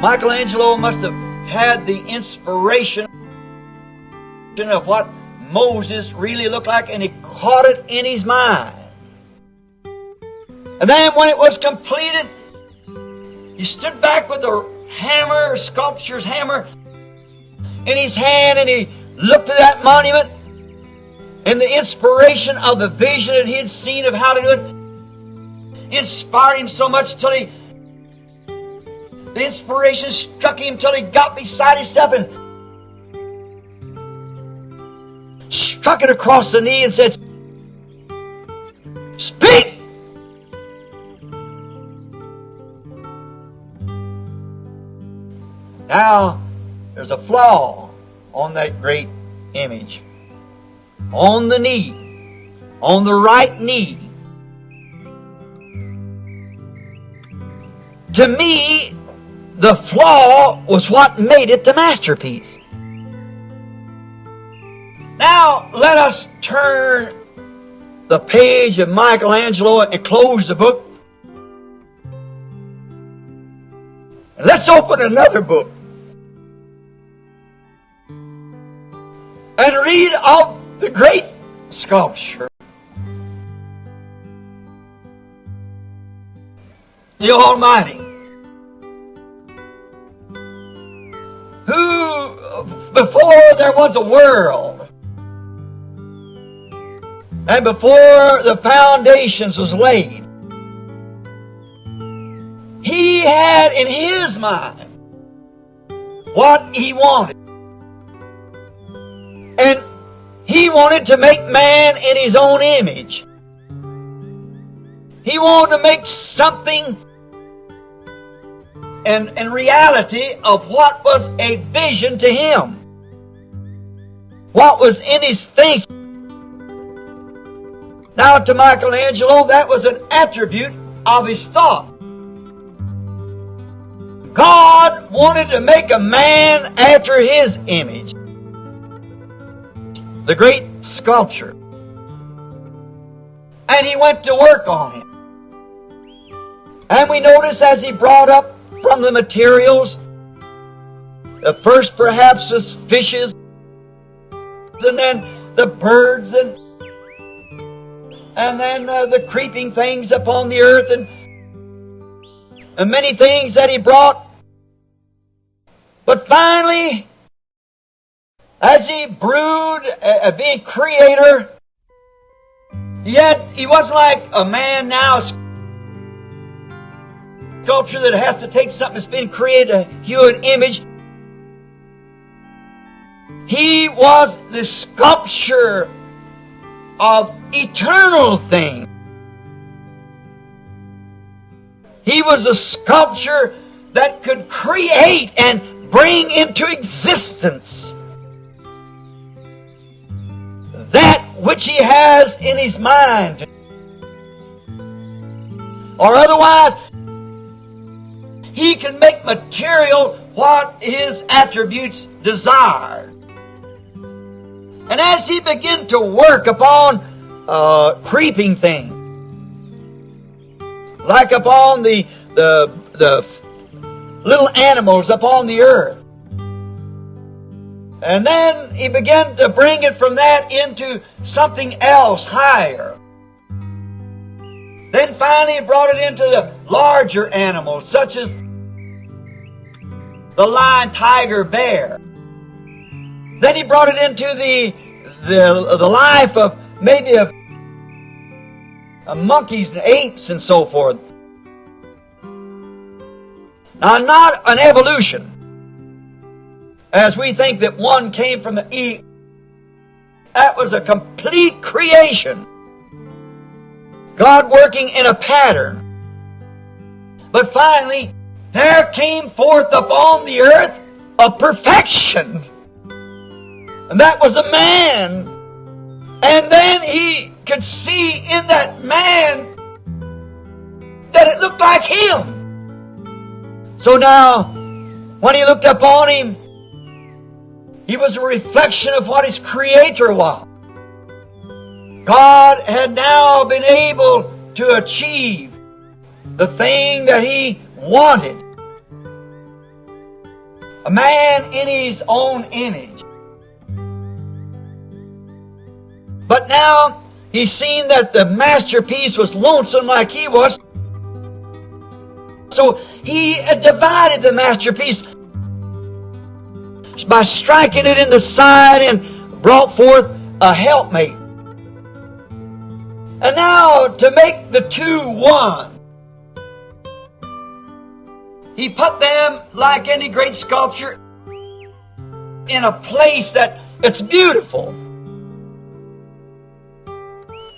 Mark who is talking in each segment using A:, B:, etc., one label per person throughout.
A: Michelangelo must have had the inspiration of what Moses really looked like, and he caught it in his mind. And then when it was completed, he stood back with the hammer, sculpture's hammer, in his hand, and he looked at that monument, and the inspiration of the vision that he had seen of how to do it inspired him so much till the inspiration struck him till he got beside himself and struck it across the knee and said, "Speak!" Now, there's a flaw on that great image. On the knee, on the right knee. To me, the flaw was what made it the masterpiece. Now, let us turn the page of Michelangelo and close the book. And let's open another book and read of the great sculpture, the Almighty, who, before there was a world, and before the foundations was laid, He had in His mind what He wanted. And He wanted to make man in His own image. He wanted to make something in reality of what was a vision to Him. What was in His thinking. Now to Michelangelo, that was an attribute of his thought. God wanted to make a man after His image. The great sculpture. And He went to work on him. And we notice as He brought up from the materials, the first perhaps was fishes, and then the birds, and then the creeping things upon the earth, and many things that He brought. But finally, as He brewed, being creator, yet He wasn't like a man now, sculpture that has to take something that's been created, a hue and image. He was the sculpture of eternal things. He was a sculpture that could create and bring into existence that which He has in His mind. Or otherwise, He can make material what His attributes desired. And as He began to work upon creeping things, like upon the little animals upon the earth, and then He began to bring it from that into something else higher. Then finally He brought it into the larger animals, such as the lion, tiger, bear. Then He brought it into the life of maybe of monkeys and apes and so forth. Now, not an evolution, as we think that one came from the eagle. That was a complete creation. God working in a pattern. But finally, there came forth upon the earth a perfection. And that was a man. And then He could see in that man that it looked like Him. So now, when He looked upon him, he was a reflection of what his Creator was. God had now been able to achieve the thing that He wanted. a man in his own image. But now he's seen that the masterpiece was lonesome like he was. So he divided the masterpiece by striking it in the side and brought forth a helpmate. And now to make the two one, he put them like any great sculpture in a place that it's beautiful.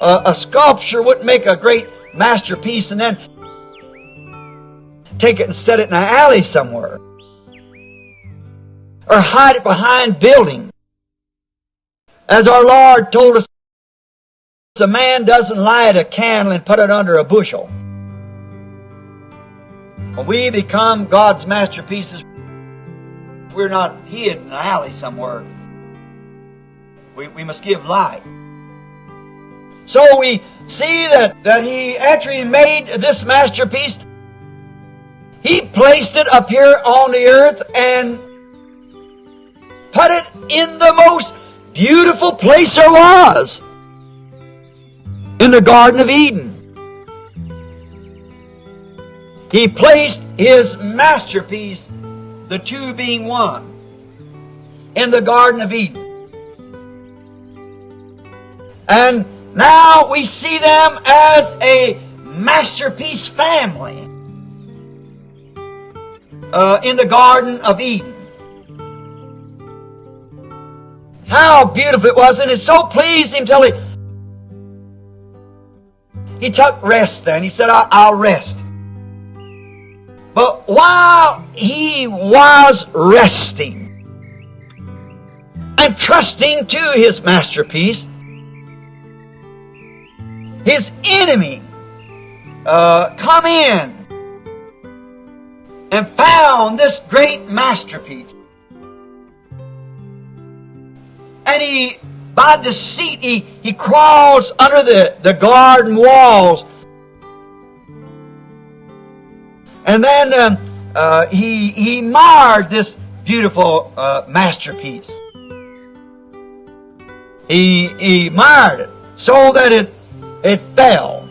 A: A sculpture wouldn't make a great masterpiece and then take it and set it in an alley somewhere. Or hide it behind buildings. As our Lord told us, a man doesn't light a candle and put it under a bushel. When we become God's masterpieces, we're not hid in an alley somewhere. We must give light. So we see that he, after he made this masterpiece, he placed it up here on the earth and put it in the most beautiful place there was, in the Garden of Eden. He placed his masterpiece, the two being one, in the Garden of Eden. And now we see them as a masterpiece family in the Garden of Eden. How beautiful it was, and it so pleased him till he took rest then. He said, I'll rest. But while he was resting and trusting to his masterpiece, his enemy come in and found this great masterpiece. And he, by deceit, he crawls under the garden walls. And then he marred this beautiful masterpiece. He marred it so that it fell.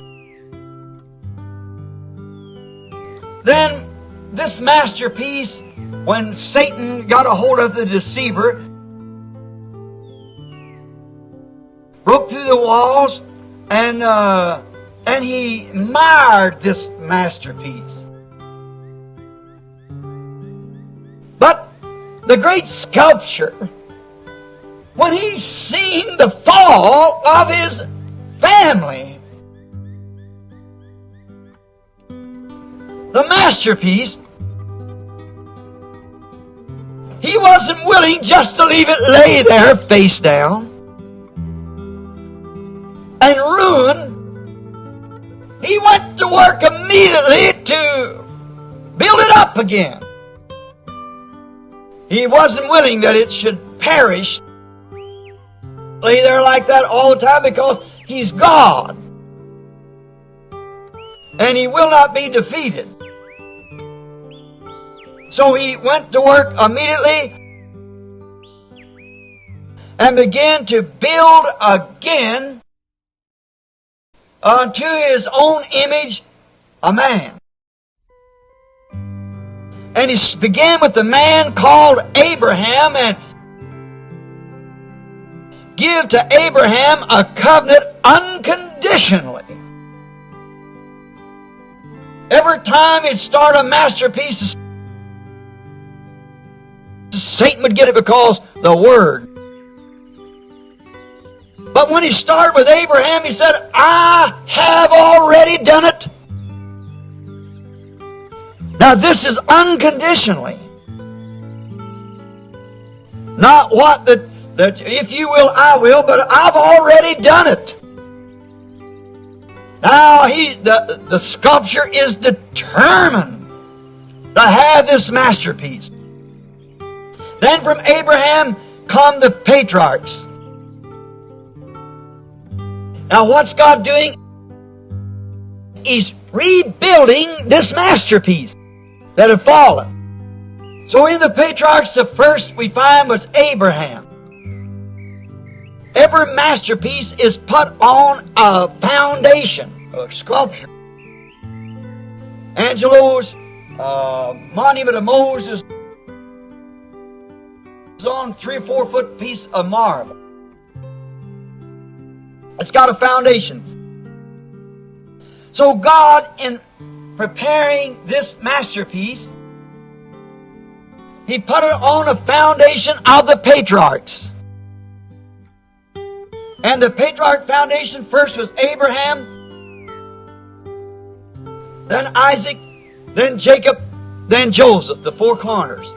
A: Then this masterpiece, when Satan got a hold of the deceiver, broke through the walls, and he marred this masterpiece. But the great sculptor, when he seen the fall of his family, the masterpiece, he wasn't willing just to leave it lay there face down and ruin. He went to work immediately to build it up again. He wasn't willing that it should perish, lay there like that all the time, because he's God. And he will not be defeated. So he went to work immediately and began to build again unto his own image a man. And he began with the man called Abraham, and give to Abraham a covenant unconditionally. Every time he'd start a masterpiece, Satan would get it because the Word. But when he started with Abraham, he said, I have already done it. Now this is unconditionally. Not what that if you will, I will, but I've already done it. Now the sculptor is determined to have this masterpiece. Then from Abraham come the patriarchs. Now what's God doing? He's rebuilding this masterpiece that had fallen. So in the patriarchs, the first we find was Abraham. Every masterpiece is put on a foundation, a sculpture. Angelo's Monument of Moses is on 3 or 4 foot piece of marble. It's got a foundation. So God, in preparing this masterpiece, He put it on a foundation of the patriarchs. And the patriarch foundation first was Abraham, then Isaac, then Jacob, then Joseph, the 4 corners.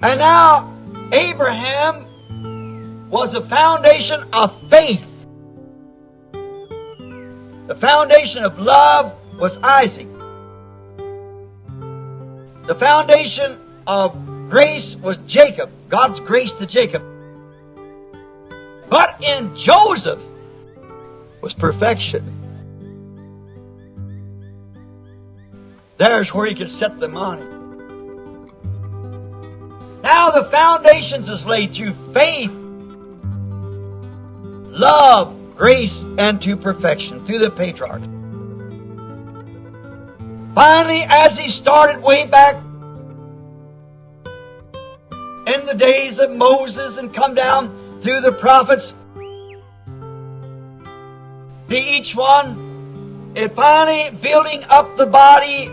A: And now Abraham was the foundation of faith. The foundation of love was Isaac. The foundation of grace was Jacob, God's grace to Jacob. But in Joseph was perfection. There's where he could set the money. Now the foundations is laid through faith, love, grace, and to perfection through the patriarchs. Finally, as he started way back in the days of Moses and come down through the prophets, each one, and finally building up the body,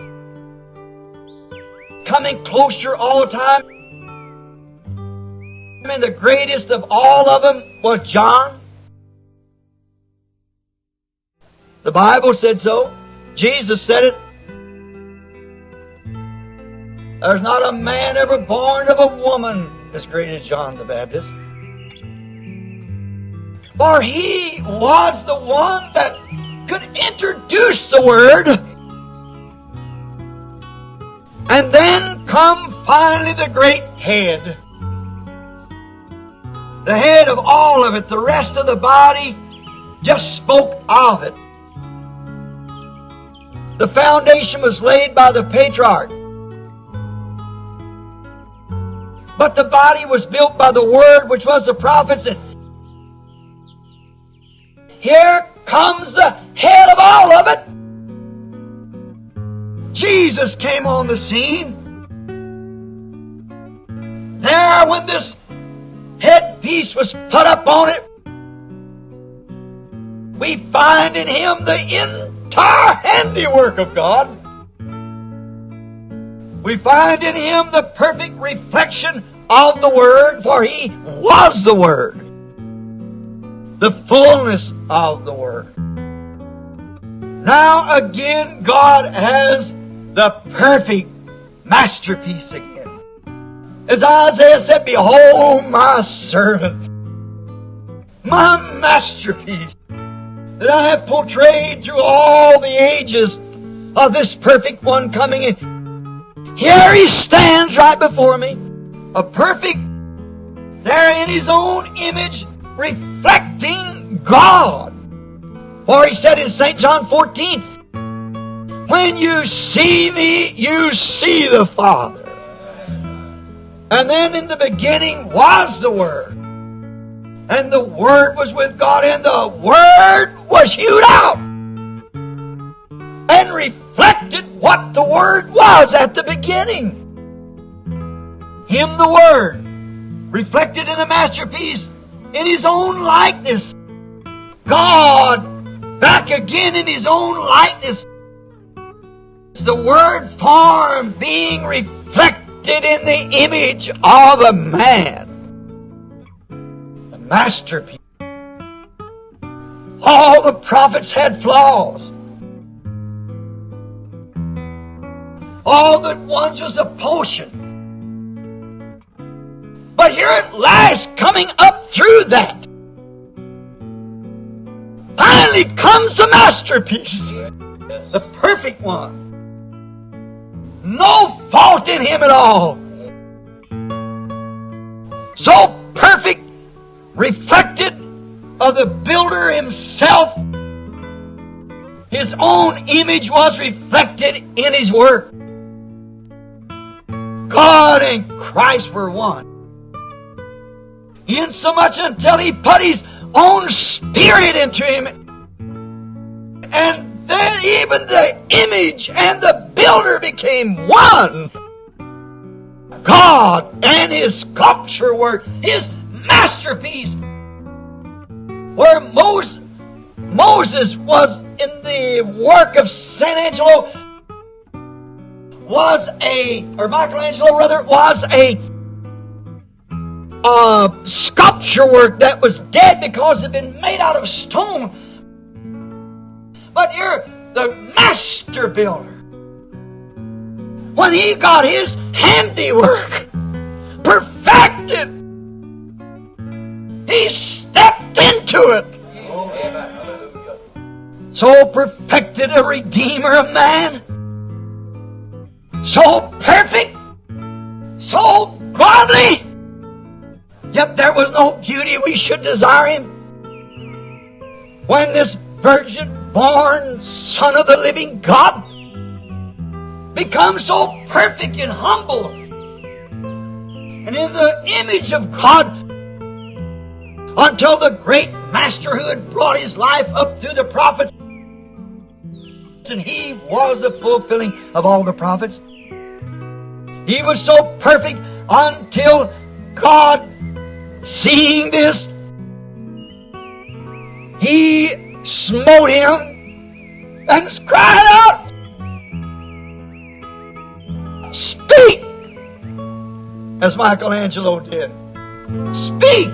A: coming closer all the time. And the greatest of all of them was John. The Bible said so. Jesus said it. There's not a man ever born of a woman as great as John the Baptist. For he was the one that could introduce the Word. And then come finally the great head. The head of all of it. The rest of the body just spoke of it. The foundation was laid by the patriarch. But the body was built by the Word, which was the prophets. And here comes the head of all of it. Jesus came on the scene. There, when this headpiece was put up on it, we find in Him the entire handiwork of God. We find in Him the perfect reflection of the Word, for He was the Word. The fullness of the Word. Now again, God has the perfect masterpiece again. As Isaiah said, behold my servant, my masterpiece, that I have portrayed through all the ages of this perfect one coming in. Here He stands right before me, a perfect, there in His own image, reflecting God. For He said in St. John 14, when you see me, you see the Father. And then in the beginning was the Word. And the Word was with God, and the Word was hewed out and reflected what the Word was at the beginning. Him, the Word, reflected in a masterpiece in His own likeness. God, back again in His own likeness. The Word form being reflected in the image of a man. The masterpiece. All the prophets had flaws. All that one's just a potion. But here at last, coming up through that, finally comes the masterpiece. The perfect one. No fault in Him at all. So perfect, reflected of the builder Himself. His own image was reflected in His work. God and Christ were one. Insomuch until He put His own Spirit into Him. And then even the image and the builder became one. God and His sculpture work, His masterpiece. Where Moses was in the work of Michelangelo was a sculpture work that was dead because it had been made out of stone. But you're the master builder. When he got his handiwork perfected, he stepped into it. So perfected a Redeemer of man. So perfect. So godly. Yet there was no beauty we should desire Him. When this virgin-born Son of the living God becomes so perfect and humble and in the image of God until the great Master who had brought His life up through the prophets, and He was the fulfilling of all the prophets. He was so perfect until God, seeing this, He smote Him and cried out, "Speak!" as Michelangelo did. Speak!